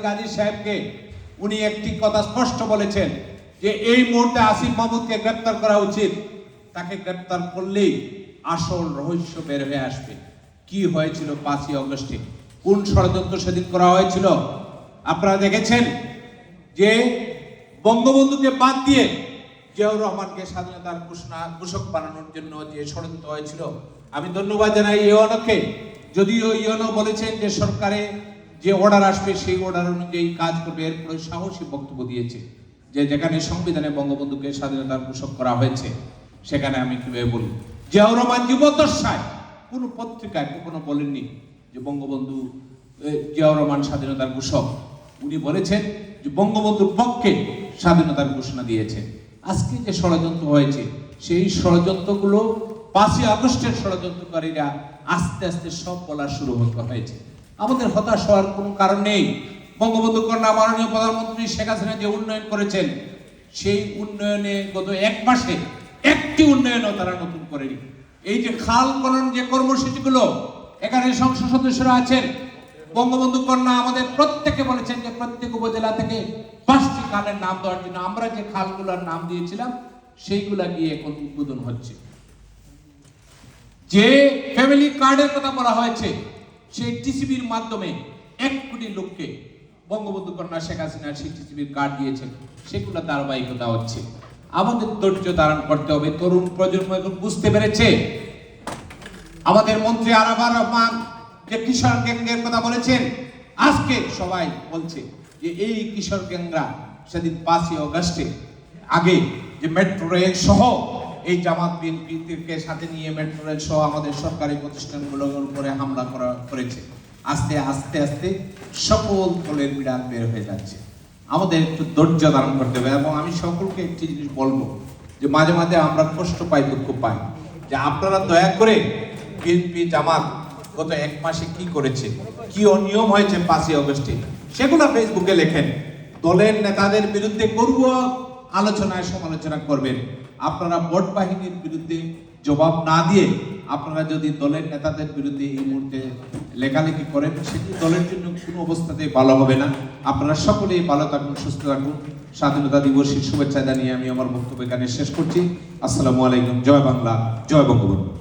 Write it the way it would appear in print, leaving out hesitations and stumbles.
গাজী সাহেবকে উনি একটি কথা স্পষ্ট বলেছেন যে এই মুহূর্তে আসিফ মাহমুদকে গ্রেফতার করা উচিত। তাকে গ্রেফতার করলেই আসল রহস্য বের হয়ে আসবে। কি হয়েছিল 5ই আগস্টে, কোন ষড়যন্ত্র সেদিন করা হয়েছিল আপনারা দেখেছেন। যে বঙ্গবন্ধুকে বাদ দিয়ে জিয়াউর রহমানকে স্বাধীনতার ঘোষক বানানোর জন্য যে ষড়যন্ত্র হয়েছিল, আমি ধন্যবাদ জানাই ইউএনওকে। যদিও ইউএনও বলেছেন যে সরকারে যে অর্ডার আসবে সেই অর্ডার অনুযায়ী কাজ করবে, এরপরে সাহসী বক্তব্য দিয়েছে যে যেখানে সংবিধানে বঙ্গবন্ধুকে স্বাধীনতার ঘোষক করা হয়েছে সেখানে আমি কিভাবে বলি। জিয়াউর রহমান জীবদ্দশায় কোনো পত্রিকায় কখনো বলেননি যে বঙ্গবন্ধু জিয়াউর রহমান স্বাধীনতার ঘোষক। উনি বলেছেন যে বঙ্গবন্ধুর পক্ষে স্বাধীনতার ঘোষণা দিয়েছেন। আজকে যে ষড়যন্ত্র হয়েছে সেই ষড়যন্ত্রগুলো 5ই আগস্টের ষড়যন্ত্রকারীরা আস্তে আস্তে সব বলা শুরু হয়েছে। আমাদের হতাশ হওয়ার কোনো কারণ নেই। বঙ্গবন্ধু কন্যা মাননীয় প্রধানমন্ত্রী শেখ হাসিনা যে উন্নয়ন করেছেন সেই উন্নয়নে গত 1 মাসে একটি উন্নয়নও তারা নতুন করেনি। এই যে খাল খনন যে কর্মসূচিগুলো, এখানে সংসদ সদস্যরা আছেন, বঙ্গবন্ধু কন্যা আমাদের প্রত্যেকে বলেছেন যে প্রত্যেক উপজেলা থেকে 5টি খালের নাম দেওয়ার জন্য। আমরা যে খালগুলোর নাম দিয়েছিলাম সেইগুলা গিয়ে এখন উদ্বোধন হচ্ছে। যে ফ্যামিলি কার্ডের কথা বলা হয়েছে সেই টিসিবির মাধ্যমে 1 কোটি লোককে বঙ্গবন্ধু কন্যা শেখ হাসিনা সেই টিসিবির কার্ড দিয়েছেন, সেগুলো ধারাবাহিকতা হচ্ছে। আমাদের ধৈর্য ধারণ করতে হবে। তরুণ প্রজন্ম এখন বুঝতে পেরেছে। আমাদের মন্ত্রী আরাফাত রহমান যে কিশোর গ্যাংয়ের কথা বলেছেন, আজকে সবাই বলছে যে এই কিশোর গ্যাংরা সেদিন 5ই আগস্টে আগে যে মেট্রো রেল সহ এই জামাত বিএনপিকে সাথে নিয়ে মেট্রো রেল সহ আমাদের সরকারি প্রতিষ্ঠানগুলোর উপরে হামলা করেছে। আস্তে আস্তে আস্তে সকল দলের বিড়াল বের হয়ে যাচ্ছে। আমাদের একটু ধৈর্য ধারণ করতে হবে। এবং আমি সকলকে একটি জিনিস বলবো যে মাঝে মাঝে আমরা কষ্ট পাই, দুঃখ পাই, যে আপনারা দয়া করে বিএনপি জামাত গত 1 মাসে কি করেছে, কি অনিয়ম হয়েছে 5ই আগস্টে, সেগুলো ফেসবুকে লেখেন। দলের নেতাদের বিরুদ্ধে করব আলোচনায় সমালোচনা করবেন। আপনারা ভোট বাহিনীর বিরুদ্ধে জবাব না দিয়ে আপনারা যদি দলের নেতাদের বিরুদ্ধে এই মুহূর্তে লেখালেখি করেন, সেটি দলের জন্য কোনো অবস্থাতেই ভালো হবে না। আপনারা সকলেই ভালো থাকুন, সুস্থ থাকুন। স্বাধীনতা দিবসের শুভেচ্ছা জানিয়ে আমি আমার বক্তব্য এখানে শেষ করছি। আসসালামু আলাইকুম। জয় বাংলা, জয় বঙ্গবন্ধু।